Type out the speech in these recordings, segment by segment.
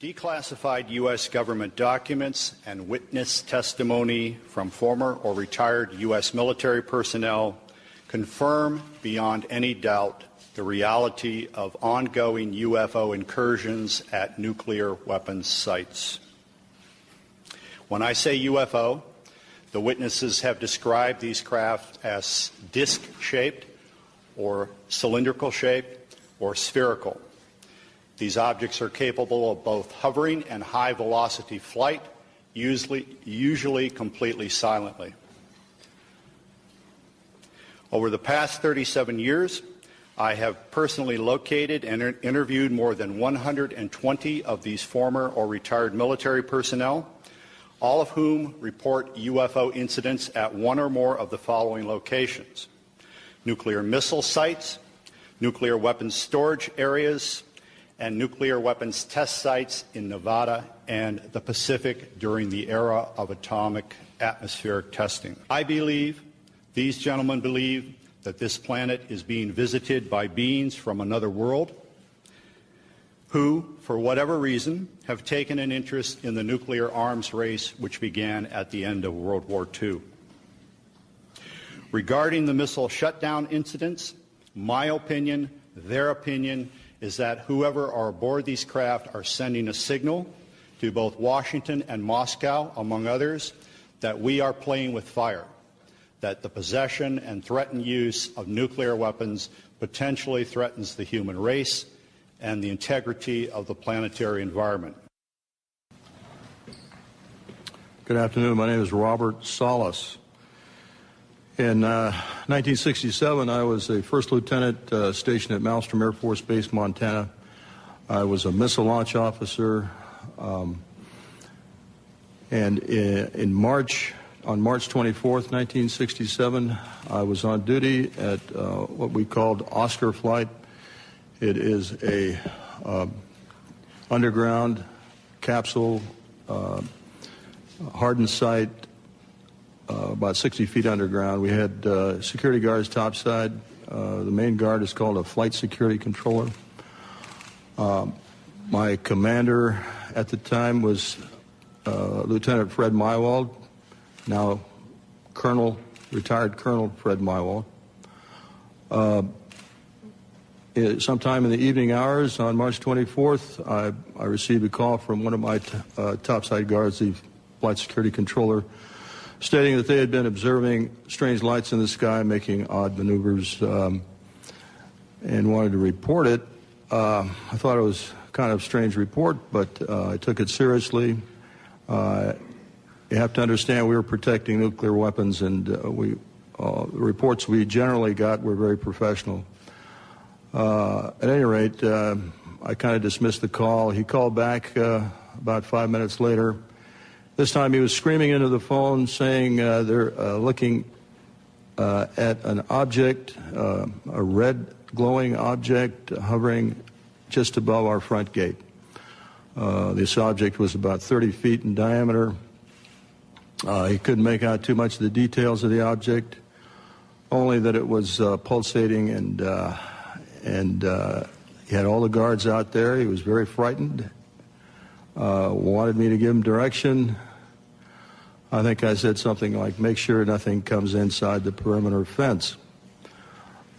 Declassified U.S. government documents and witness testimony from former or retired U.S. military personnel confirm beyond any doubt the reality of ongoing UFO incursions at nuclear weapons sites. When I say UFO, the witnesses have described these craft as disc-shaped or cylindrical-shaped or spherical. These objects are capable of both hovering and high-velocity flight, usually completely silently. Over the past 37 years, I have personally located and interviewed more than 120 of these former or retired military personnel, all of whom report UFO incidents at one or more of the following locations: nuclear missile sites, nuclear weapons storage areas, and nuclear weapons test sites in Nevada and the Pacific during the era of atomic atmospheric testing. I believe, these gentlemen believe, that this planet is being visited by beings from another world who, for whatever reason, have taken an interest in the nuclear arms race which began at the end of World War II. Regarding the missile shutdown incidents, my opinion, their opinion, is that whoever are aboard these craft are sending a signal to both Washington and Moscow, among others, that we are playing with fire, that the possession and threatened use of nuclear weapons potentially threatens the human race and the integrity of the planetary environment. Good afternoon. My name is Robert Salas. In 1967, I was a first lieutenant stationed at Malmstrom Air Force Base, Montana. I was a missile launch officer, and on March 24th, 1967, I was on duty at what we called Oscar Flight. It is a underground capsule hardened site, about 60 feet underground. We had security guards topside. The main guard is called a flight security controller. My commander at the time was Lieutenant Fred Mywald, now retired Colonel Fred Mywald. Sometime in the evening hours on March 24th, I received a call from one of my topside guards, the flight security controller, stating that they had been observing strange lights in the sky making odd maneuvers and wanted to report it. I thought it was kind of a strange report, but I took it seriously. You have to understand we were protecting nuclear weapons, and the reports we generally got were very professional. At any rate, I kind of dismissed the call. He called back about 5 minutes later. This time he was screaming into the phone saying they're looking at an object, a red glowing object hovering just above our front gate. This object was about 30 feet in diameter. He couldn't make out too much of the details of the object, only that it was pulsating, and he had all the guards out there. He was very frightened. Wanted me to give him direction. I think I said something like, make sure nothing comes inside the perimeter fence.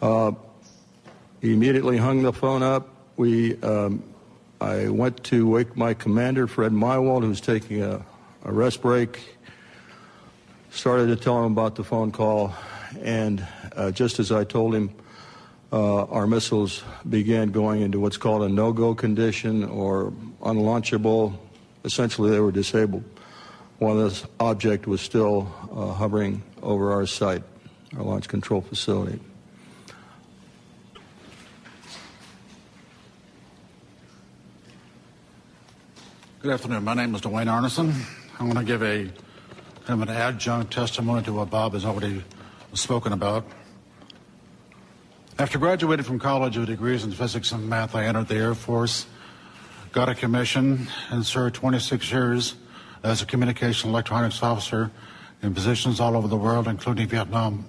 He immediately hung the phone up. I went to wake my commander, Fred Mywald, who was taking a rest break, started to tell him about the phone call, and just as I told him, our missiles began going into what's called a no-go condition or unlaunchable. Essentially, they were disabled while this object was still hovering over our site, our launch control facility. Good afternoon. My name is Dwayne Arneson. I'm going to give an adjunct testimony to what Bob has already spoken about. After graduating from college with degrees in physics and math, I entered the Air Force, got a commission, and served 26 years as a communication electronics officer in positions all over the world, including Vietnam.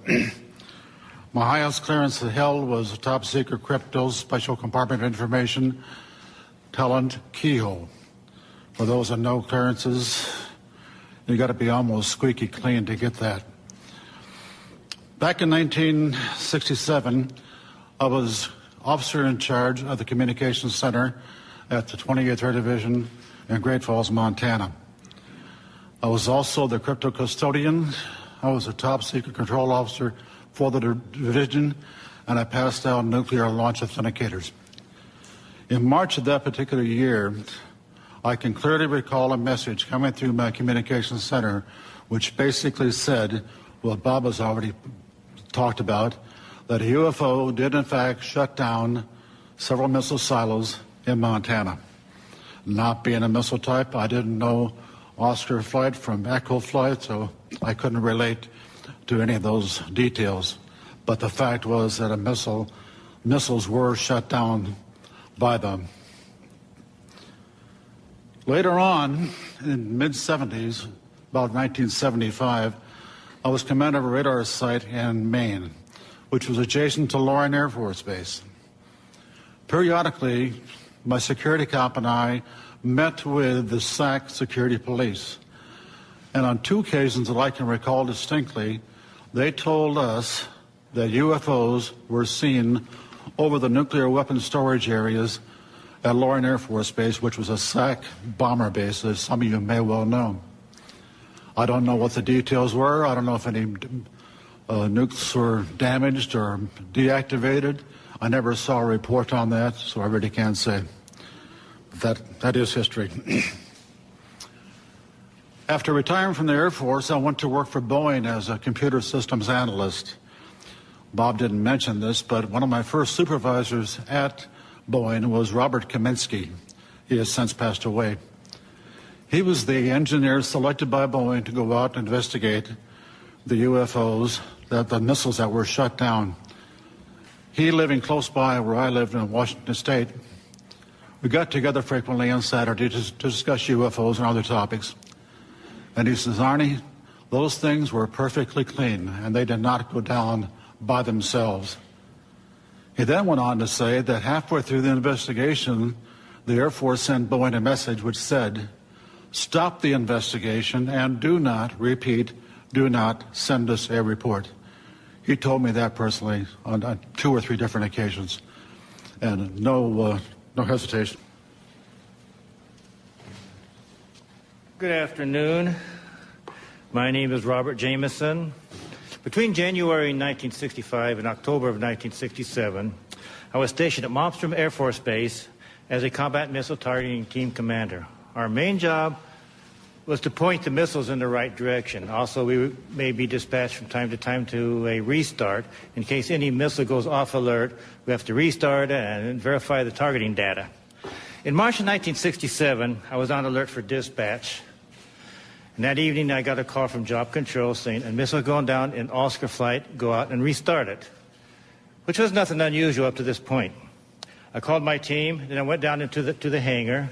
My highest clearance held was a top secret crypto special compartment information talent keyhole. For those that know clearances, you got to be almost squeaky clean to get that. Back in 1967, I was officer in charge of the Communications Center at the 28th Air Division in Great Falls, Montana. I was also the crypto custodian. I was a top secret control officer for the division, and I passed out nuclear launch authenticators. In March of that particular year, I can clearly recall a message coming through my communications center which basically said what Bob has already talked about, that a UFO did in fact shut down several missile silos in Montana. Not being a missile type, I didn't know Oscar flight from Echo flight, so I couldn't relate to any of those details. But the fact was that missiles were shut down by them. Later on, in mid-70s, about 1975, I was commander of a radar site in Maine, which was adjacent to Loring Air Force Base. Periodically, my security cop and I met with the SAC security police. And on two occasions that I can recall distinctly, they told us that UFOs were seen over the nuclear weapons storage areas at Loring Air Force Base, which was a SAC bomber base, as some of you may well know. I don't know what the details were. I don't know if any nukes were damaged or deactivated. I never saw a report on that, so I really can't say. That is history. After retiring from the Air Force, I went to work for Boeing as a computer systems analyst. Bob didn't mention this, but one of my first supervisors at Boeing was Robert Kaminsky. He has since passed away. He was the engineer selected by Boeing to go out and investigate the UFOs, the missiles that were shut down. He living close by where I lived in Washington State. We got together frequently on Saturday to discuss UFOs and other topics. And he says, Arnie, those things were perfectly clean, and they did not go down by themselves. He then went on to say that halfway through the investigation, the Air Force sent Boeing a message which said, stop the investigation and do not, repeat, do not send us a report. He told me that personally on 2 or 3 different occasions, and no hesitation. Good afternoon. My name is Robert Jameson. Between January 1965 and October of 1967, I was stationed at Malmstrom Air Force Base as a combat missile targeting team commander. Our main job was to point the missiles in the right direction. Also, we may be dispatched from time to time to a restart. In case any missile goes off alert, we have to restart and verify the targeting data. In March of 1967, I was on alert for dispatch. And that evening, I got a call from Job Control saying, a missile going down in Oscar flight, go out and restart it, which was nothing unusual up to this point. I called my team, and I went down into the hangar.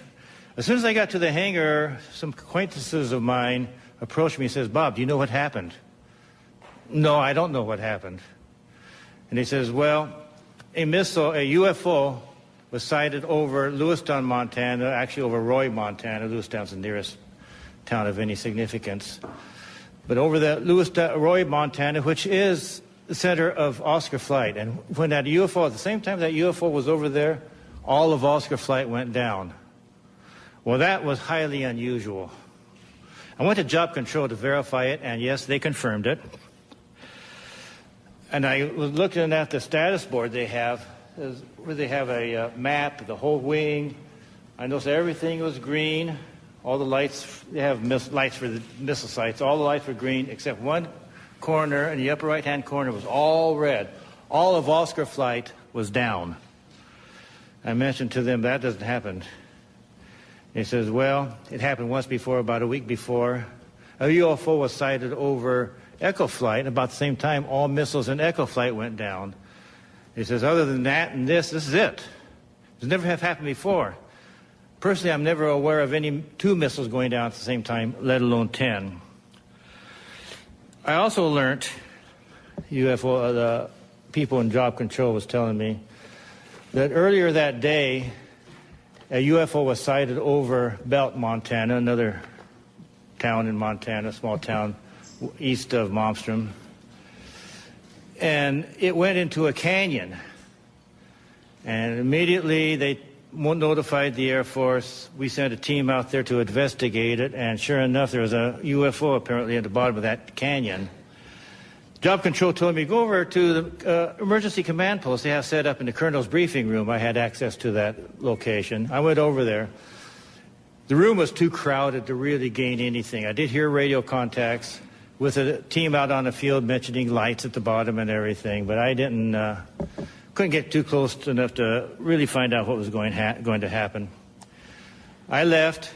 As soon as I got to the hangar, some acquaintances of mine approached me and says, Bob, do you know what happened? No, I don't know what happened. And he says, well, a UFO was sighted over Lewistown, Montana, actually over Roy, Montana. Lewistown's the nearest town of any significance. But over the Roy, Montana, which is the center of Oscar flight. And when that UFO, at the same time that UFO was over there, all of Oscar flight went down. Well, that was highly unusual. I went to Job Control to verify it, and yes, they confirmed it. And I was looking at the status board they have, where they have a map of the whole wing. I noticed everything was green. All the lights, they have lights for the missile sites. All the lights were green, except one corner in the upper right-hand corner was all red. All of Oscar flight was down. I mentioned to them that doesn't happen. He says, well, it happened once before, about a week before. A UFO was sighted over Echo flight. About the same time, all missiles in Echo flight went down. He says, other than that and this is it. It's never have happened before. Personally, I'm never aware of any 2 missiles going down at the same time, let alone 10. I also learned, the people in Job Control was telling me, that earlier that day, a UFO was sighted over Belt, Montana, another town in Montana, small town east of Malmstrom. And it went into a canyon. And immediately they notified the Air Force. We sent a team out there to investigate it, and sure enough, there was a UFO apparently at the bottom of that canyon. Job Control told me, go over to the emergency command post they have set up in the colonel's briefing room. I had access to that location. I went over there. The room was too crowded to really gain anything. I did hear radio contacts with a team out on the field mentioning lights at the bottom and everything, but I couldn't get too close enough to really find out what was going to happen. I left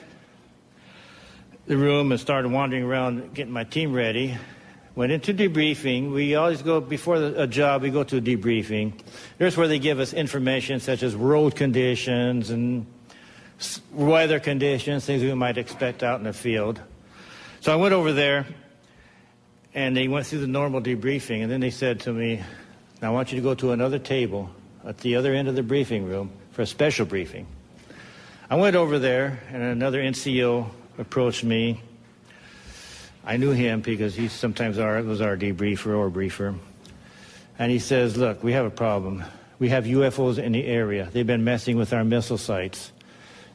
the room and started wandering around getting my team ready. Went into debriefing. We always go, before a job, we go to a debriefing. There's where they give us information such as road conditions and weather conditions, things we might expect out in the field. So I went over there, and they went through the normal debriefing, and then they said to me, now I want you to go to another table at the other end of the briefing room for a special briefing. I went over there, and another NCO approached me. I knew him because he sometimes was our debriefer or briefer. And he says, look, we have a problem. We have UFOs in the area. They've been messing with our missile sites.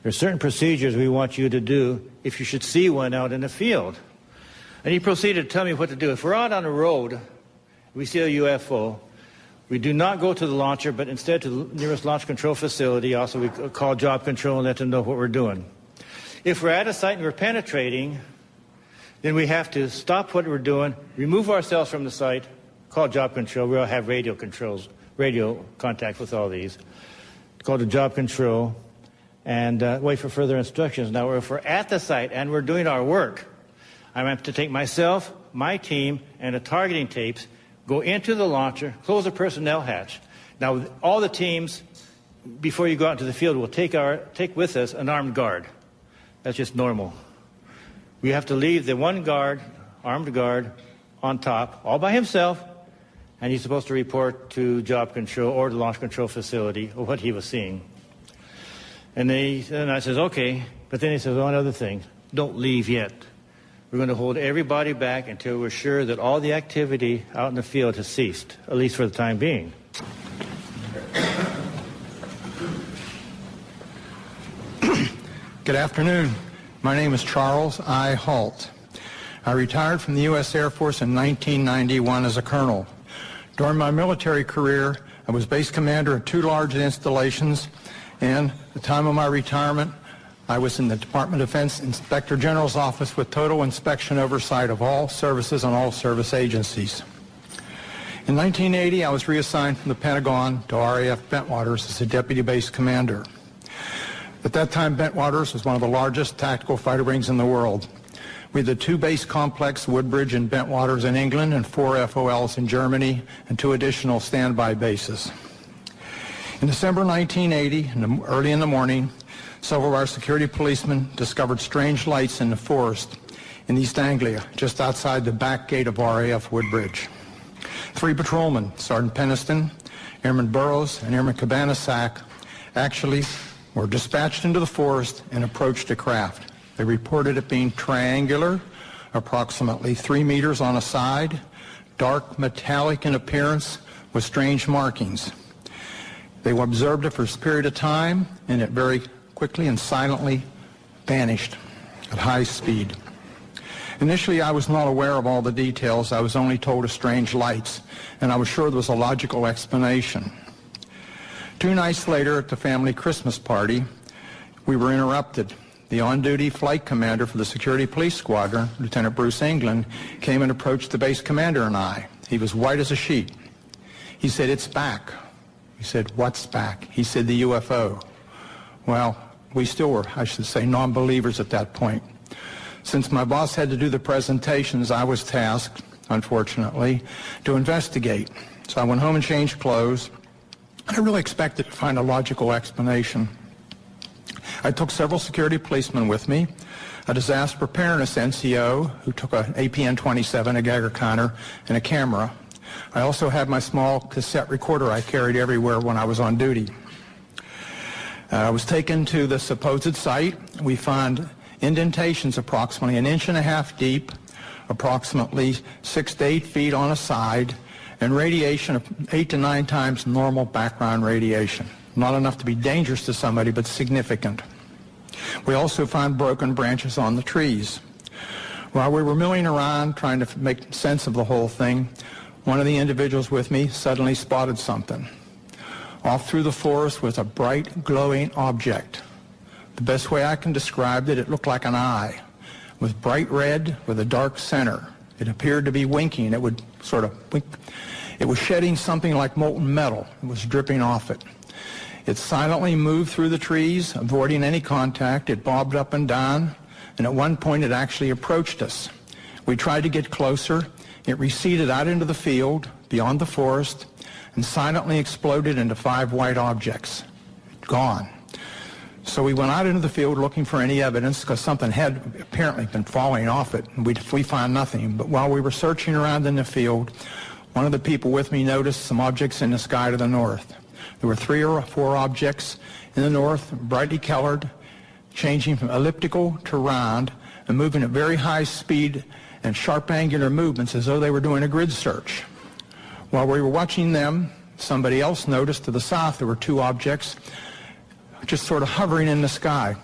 There are certain procedures we want you to do if you should see one out in the field. And he proceeded to tell me what to do. If we're out on the road, we see a UFO, we do not go to the launcher, but instead to the nearest launch control facility. Also, we call Job Control and let them know what we're doing. If we're at a site and we're penetrating, then we have to stop what we're doing, remove ourselves from the site, call Job Control. We'll have radio contact with all these. Call to Job Control and wait for further instructions. Now, if we're at the site and we're doing our work, I have to take myself, my team, and the targeting tapes, go into the launcher, close the personnel hatch. Now, all the teams, before you go out into the field, will take with us an armed guard. That's just normal. We have to leave the one guard, armed guard, on top, all by himself, and he's supposed to report to Job Control or the launch control facility of what he was seeing. And I says, okay, but then he says, one other thing, don't leave yet. We're going to hold everybody back until we're sure that all the activity out in the field has ceased, at least for the time being. Good afternoon. My name is Charles I. Halt. I retired from the U.S. Air Force in 1991 as a colonel. During my military career, I was base commander of 2 large installations, and at the time of my retirement, I was in the Department of Defense Inspector General's office with total inspection oversight of all services and all service agencies. In 1980, I was reassigned from the Pentagon to RAF Bentwaters as a deputy base commander. At that time, Bentwaters was one of the largest tactical fighter wings in the world. We had the 2 base complex, Woodbridge and Bentwaters in England, and 4 FOLs in Germany, and 2 additional standby bases. In December 1980, early in the morning, several of our security policemen discovered strange lights in the forest in East Anglia, just outside the back gate of RAF Woodbridge. 3 patrolmen, Sergeant Peniston, Airman Burrows, and Airman Cabana-Sack, actually were dispatched into the forest and approached a craft. They reported it being triangular, approximately 3 meters on a side, dark metallic in appearance with strange markings. They observed it for a period of time, and it very quickly and silently vanished at high speed. Initially, I was not aware of all the details. I was only told of strange lights, and I was sure there was a logical explanation. 2 nights later, at the family Christmas party, we were interrupted. The on-duty flight commander for the security police squadron, Lieutenant Bruce England, came and approached the base commander and I. He was white as a sheet. He said, "It's back." We said, "What's back?" He said, "The UFO." Well, we still were, I should say, non-believers at that point. Since my boss had to do the presentations, I was tasked, unfortunately, to investigate. So I went home and changed clothes. I really expected to find a logical explanation. I took several security policemen with me, a disaster preparedness NCO who took an APN-27, a Geiger counter, and a camera. I also had my small cassette recorder I carried everywhere when I was on duty. I was taken to the supposed site. We found indentations approximately 1.5 inches deep, approximately 6 to 8 feet on a side, and radiation of 8 to 9 times normal background radiation. Not enough to be dangerous to somebody, but significant. We also found broken branches on the trees. While we were milling around trying to make sense of the whole thing, one of the individuals with me suddenly spotted something. Off through the forest was a bright, glowing object. The best way I can describe it, it looked like an eye. It was bright red with a dark center. It appeared to be winking. It would sort of wink. It was shedding something like molten metal. It was dripping off it. It silently moved through the trees, avoiding any contact. It bobbed up and down, and at one point it actually approached us. We tried to get closer. It receded out into the field, beyond the forest, and silently exploded into 5 white objects. Gone. So we went out into the field looking for any evidence, because something had apparently been falling off it, and we found nothing. But while we were searching around in the field, one of the people with me noticed some objects in the sky to the north. There were 3 or 4 objects in the north, brightly colored, changing from elliptical to round, and moving at very high speed and sharp angular movements as though they were doing a grid search. While we were watching them, somebody else noticed to the south there were 2 objects just sort of hovering in the sky.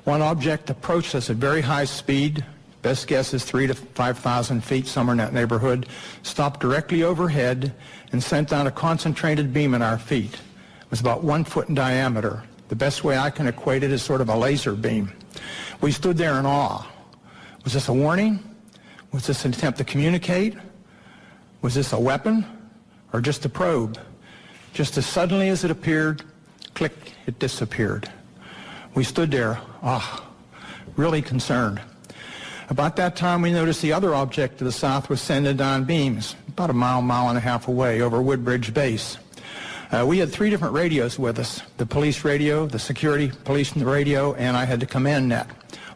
One object approached us at very high speed, best guess is 3,000 to 5,000 feet, somewhere in that neighborhood, stopped directly overhead and sent down a concentrated beam at our feet. It was about 1 foot in diameter. The best way I can equate it is sort of a laser beam. We stood there in awe. Was this a warning? Was this an attempt to communicate? Was this a weapon or just a probe? Just as suddenly as it appeared, click, it disappeared. We stood there, really concerned. About that time, we noticed the other object to the south was sending down beams, about a mile and a half away over Woodbridge Base. We had 3 different radios with us, the police radio, the security police radio, and I had the command net.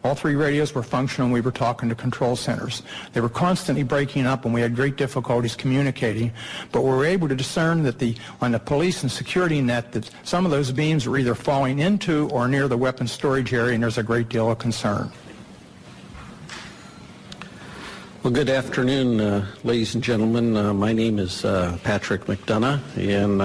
All 3 radios were functional, and we were talking to control centers. They were constantly breaking up, and we had great difficulties communicating, but we were able to discern that on the police and security net that some of those beams were either falling into or near the weapons storage area, and there's a great deal of concern. Well, good afternoon, ladies and gentlemen. My name is Patrick McDonough, and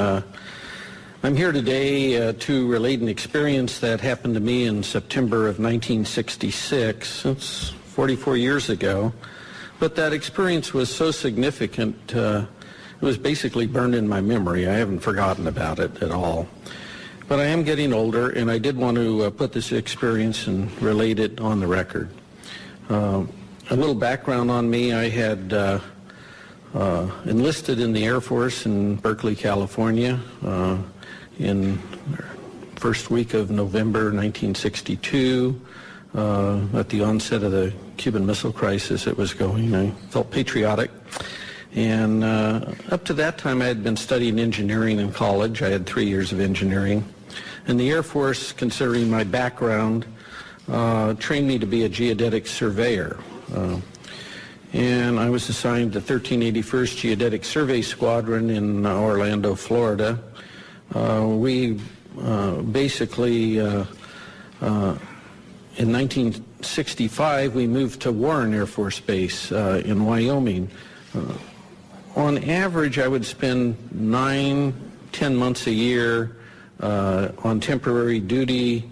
I'm here today to relate an experience that happened to me in September of 1966. It's 44 years ago, but that experience was so significant, it was basically burned in my memory. I haven't forgotten about it at all. But I am getting older, and I did want to put this experience and relate it on the record. A little background on me: I had enlisted in the Air Force in Berkeley, California in first week of November 1962. At the onset of the Cuban Missile Crisis it was going. I felt patriotic. And up to that time I had been studying engineering in college. I had 3 years of engineering. And the Air Force, considering my background, trained me to be a geodetic surveyor. And I was assigned to 1381st Geodetic Survey Squadron in Orlando, Florida. We basically, in 1965, we moved to Warren Air Force Base in Wyoming. On average, I would spend 9-10 months a year on temporary duty,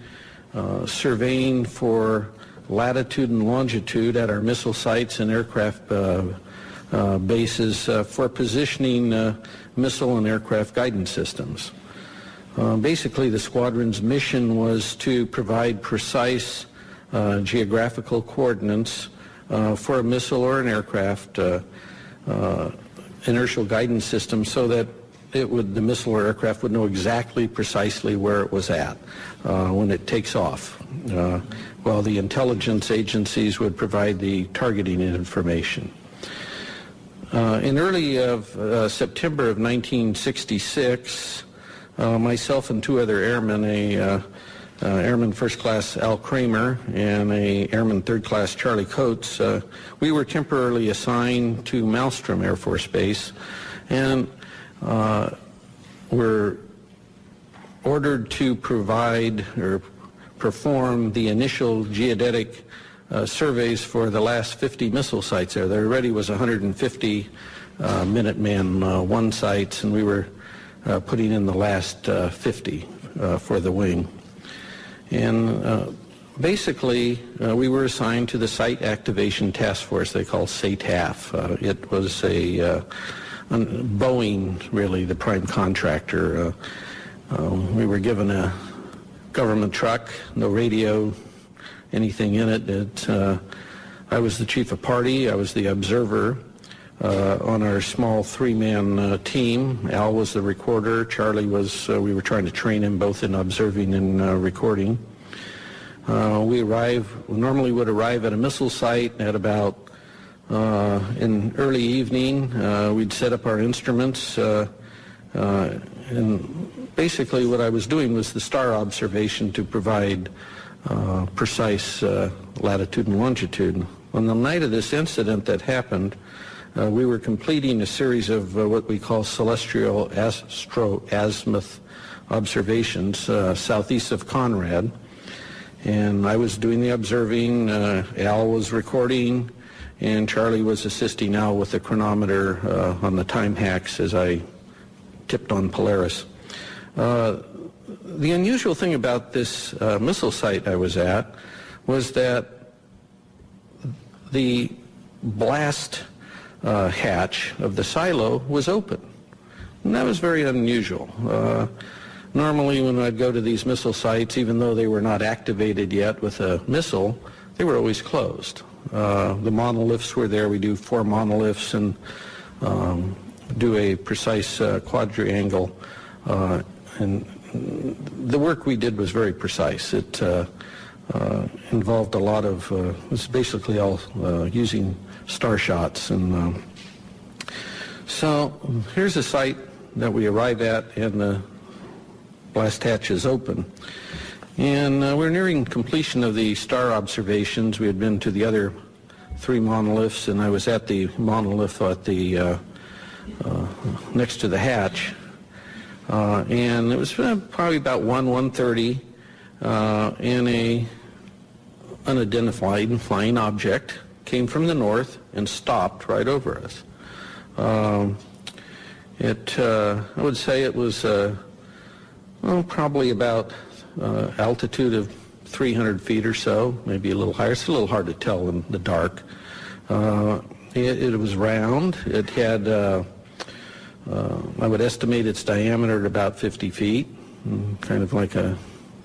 surveying for latitude and longitude at our missile sites and aircraft bases for positioning missile and aircraft guidance systems. Basically, the squadron's mission was to provide precise geographical coordinates for a missile or an aircraft inertial guidance system, so that the missile or aircraft would know exactly precisely where it was at when it takes off, while the intelligence agencies would provide the targeting information. In early September of 1966, myself and 2 other airmen, Airman First Class Al Kramer and Airman Third Class Charlie Coates, we were temporarily assigned to Malmstrom Air Force Base, and were ordered to provide or perform the initial geodetic surveys for the last 50 missile sites there. There already was 150 Minuteman I sites, and we were putting in the last 50 for the wing. And basically, we were assigned to the Site Activation Task Force, they call SATAF. It was a Boeing, really, the prime contractor. We were given a government truck, no radio, anything in it. I was the chief of party. I was the observer on our small three-man team. Al was the recorder. Charlie was, we were trying to train him both in observing and recording. We normally would arrive at a missile site at about in early evening. We'd set up our instruments, and basically what I was doing was the star observation to provide precise latitude and longitude. On the night of this incident that happened, we were completing a series of what we call celestial astro-azimuth observations southeast of Conrad. And I was doing the observing, Al was recording, and Charlie was assisting Al with the chronometer on the time hacks as I tipped on Polaris. The unusual thing about this missile site I was at was that the blast hatch of the silo was open. And that was very unusual. Normally when I'd go to these missile sites, even though they were not activated yet with a missile, they were always closed. The monoliths were there. We do 4 monoliths and do a precise quadrangle. And the work we did was very precise. It involved a lot of, it was basically all using star shots. And so here's a site that we arrive at, and the blast hatch is open. And we're nearing completion of the star observations. We had been to the other 3 monoliths, and I was at the monolith at the next to the hatch. And it was probably about 1:30, and a unidentified flying object came from the north and stopped right over us. I would say it was probably about altitude of 300 feet or so, maybe a little higher. It's a little hard to tell in the dark. It was round. It had, I would estimate its diameter at about 50 feet, kind of like a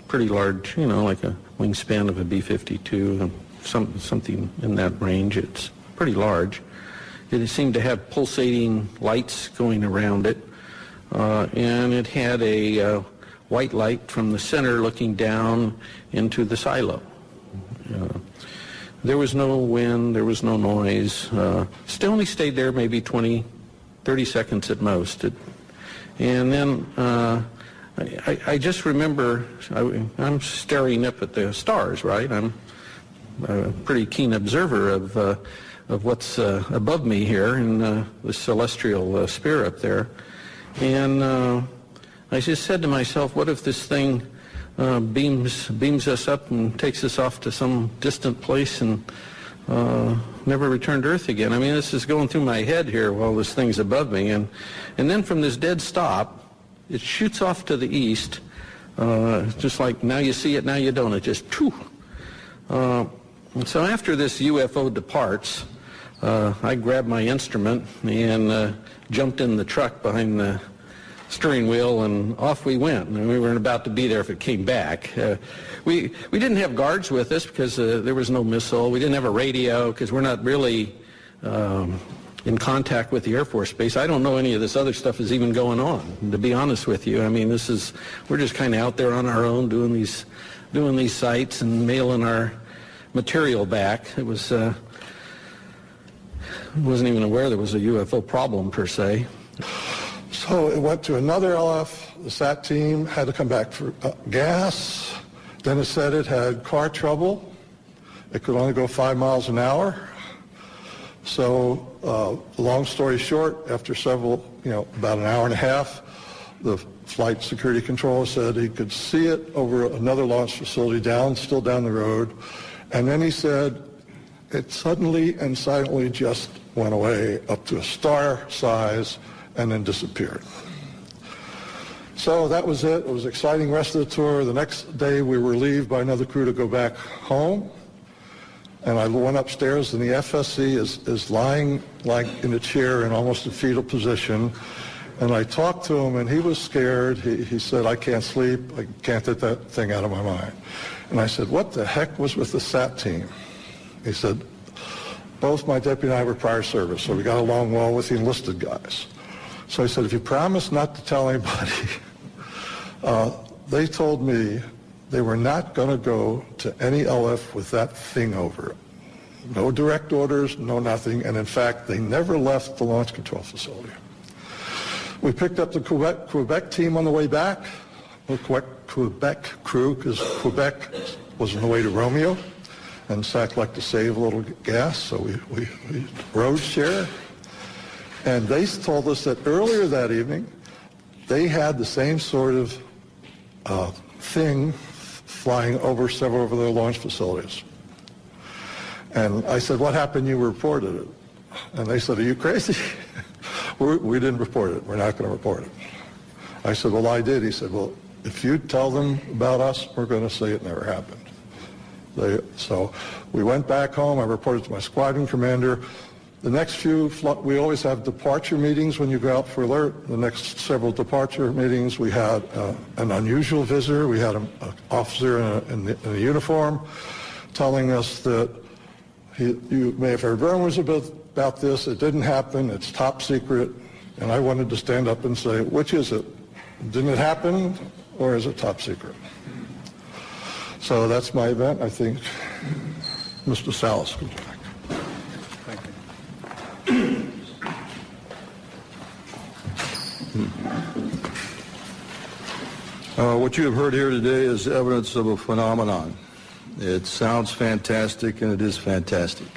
pretty large, like a wingspan of a B-52, something in that range. It's pretty large. It seemed to have pulsating lights going around it, and it had a white light from the center looking down into the silo. There was no wind, there was no noise. Still only stayed there maybe 20, 30 seconds at most. And then I just remember, I'm staring up at the stars, right? I'm a pretty keen observer of what's above me here in the celestial sphere up there. And I just said to myself, what if this thing beams us up and takes us off to some distant place and never return to Earth again? I mean, this is going through my head here while this thing's above me. And then from this dead stop, it shoots off to the east, just like now you see it, now you don't. It just, phew. So after this UFO departs, I grabbed my instrument and jumped in the truck behind the steering wheel, and off we went. And we weren't about to be there if it came back. We didn't have guards with us because there was no missile. We didn't have a radio because we're not really in contact with the Air Force Base. I don't know any of this other stuff is even going on, to be honest with you. I mean, we're just kind of out there on our own doing these sites and mailing our material back. It was wasn't even aware there was a UFO problem per se. So it went to another LF. The SAT team had to come back for gas. Then it said it had car trouble. It could only go 5 miles an hour. So long story short, after several, about an hour and a half, The flight security controller said he could see it over another launch facility still down the road. And then he said it suddenly and silently just went away up to a star size and then disappeared. So that was it. It was an exciting rest of the tour. The next day we were relieved by another crew to go back home. And I went upstairs, and the FSC is lying like in a chair in almost a fetal position. And I talked to him, and he was scared. He said, I can't sleep. I can't get that thing out of my mind. And I said, what the heck was with the SAT team? He said, both my deputy and I were prior service, so we got along well with the enlisted guys. So I said, if you promise not to tell anybody, they told me they were not going to go to any LF with that thing over it. No direct orders, no nothing, and in fact, they never left the launch control facility. We picked up the Quebec team on the way back, the Quebec crew, because Quebec was on the way to Romeo, and SAC liked to save a little gas, so we road share. And they told us that earlier that evening, they had the same sort of thing flying over several of their launch facilities. And I said, what happened? You reported it. And they said, are you crazy? We didn't report it. We're not going to report it. I said, well, I did. He said, well, if you tell them about us, we're going to say it never happened. So we went back home. I reported to my squadron commander. The next few, we always have departure meetings when you go out for alert. The next several departure meetings, we had an unusual visitor. We had an officer in a uniform telling us that you may have heard rumors about this. It didn't happen. It's top secret. And I wanted to stand up and say, which is it? Didn't it happen, or is it top secret? So that's my event. I think Mr. Salas could back. What you have heard here today is evidence of a phenomenon. It sounds fantastic, and it is fantastic.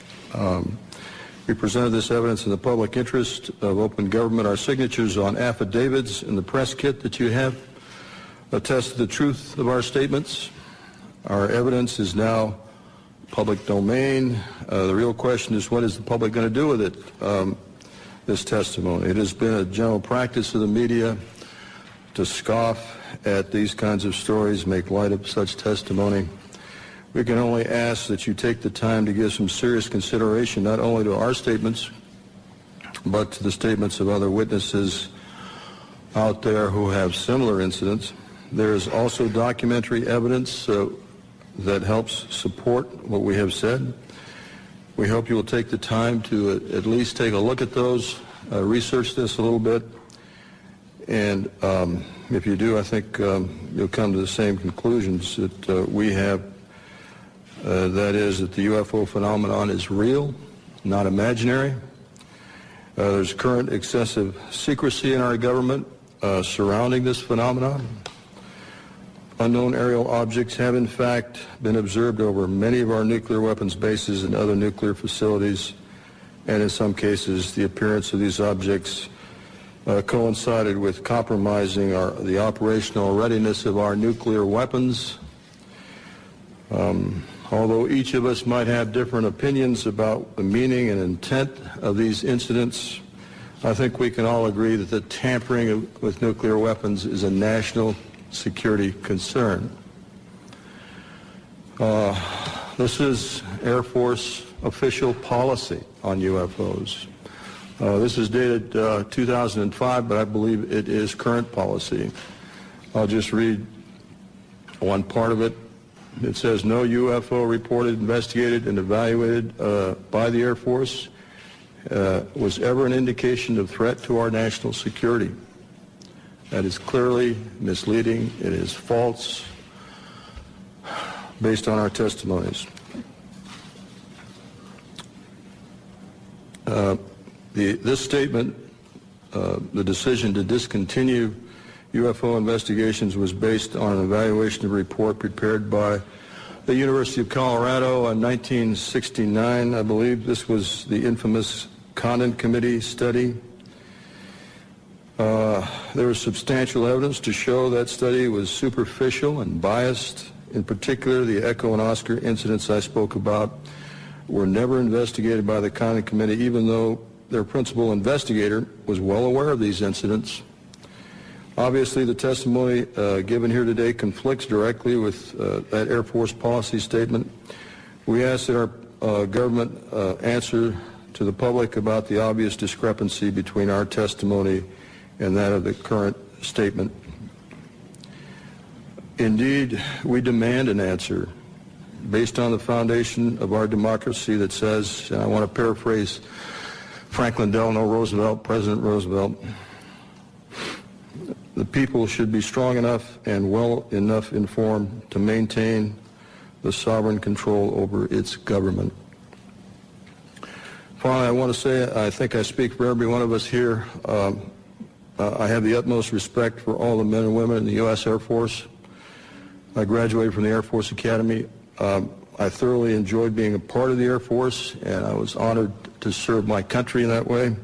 We presented this evidence in the public interest of open government. Our signatures on affidavits in the press kit that you have attest to the truth of our statements. Our evidence is now public domain. The real question is, what is the public going to do with it, this testimony? It has been a general practice of the media to scoff at these kinds of stories, make light of such testimony. We can only ask that you take the time to give some serious consideration not only to our statements, but to the statements of other witnesses out there who have similar incidents. There is also documentary evidence that helps support what we have said. We hope you will take the time to at least take a look at those, research this a little bit, and if you do, I think you'll come to the same conclusions that we have. That is that the UFO phenomenon is real, not imaginary. There's current excessive secrecy in our government surrounding this phenomenon. Unknown aerial objects have in fact been observed over many of our nuclear weapons bases and other nuclear facilities, and in some cases the appearance of these objects coincided with compromising the operational readiness of our nuclear weapons. Although each of us might have different opinions about the meaning and intent of these incidents, I think we can all agree that the tampering with nuclear weapons is a national security concern. This is Air Force official policy on UFOs. This is dated 2005, but I believe it is current policy. I'll just read one part of it. It says, no UFO reported, investigated, and evaluated by the Air Force was ever an indication of threat to our national security. That is clearly misleading. It is false based on our testimonies. This statement, the decision to discontinue UFO investigations, was based on an evaluation of a report prepared by the University of Colorado in 1969. I believe this was the infamous Condon Committee study. There was substantial evidence to show that study was superficial and biased. In particular, the Echo and Oscar incidents I spoke about were never investigated by the Conduct Committee, even though their principal investigator was well aware of these incidents. Obviously, the testimony given here today conflicts directly with that Air Force policy statement. We ask that our government answer to the public about the obvious discrepancy between our testimony and that of the current statement. Indeed, we demand an answer based on the foundation of our democracy that says, and I want to paraphrase Franklin Delano Roosevelt, President Roosevelt, the people should be strong enough and well enough informed to maintain the sovereign control over its government. Finally, I want to say, I think I speak for every one of us here, I have the utmost respect for all the men and women in the U.S. Air Force. I graduated from the Air Force Academy. I thoroughly enjoyed being a part of the Air Force, and I was honored to serve my country in that way.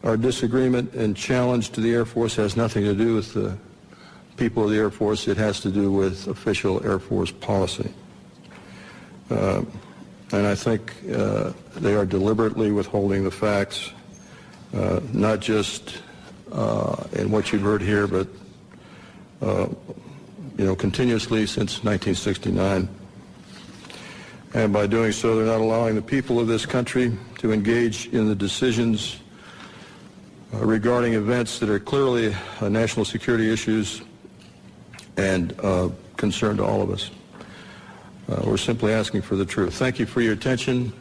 Our disagreement and challenge to the Air Force has nothing to do with the people of the Air Force. It has to do with official Air Force policy. And I think they are deliberately withholding the facts, not just in what you've heard here, but continuously since 1969. And by doing so, they're not allowing the people of this country to engage in the decisions regarding events that are clearly national security issues and concern to all of us. We're simply asking for the truth. Thank you for your attention.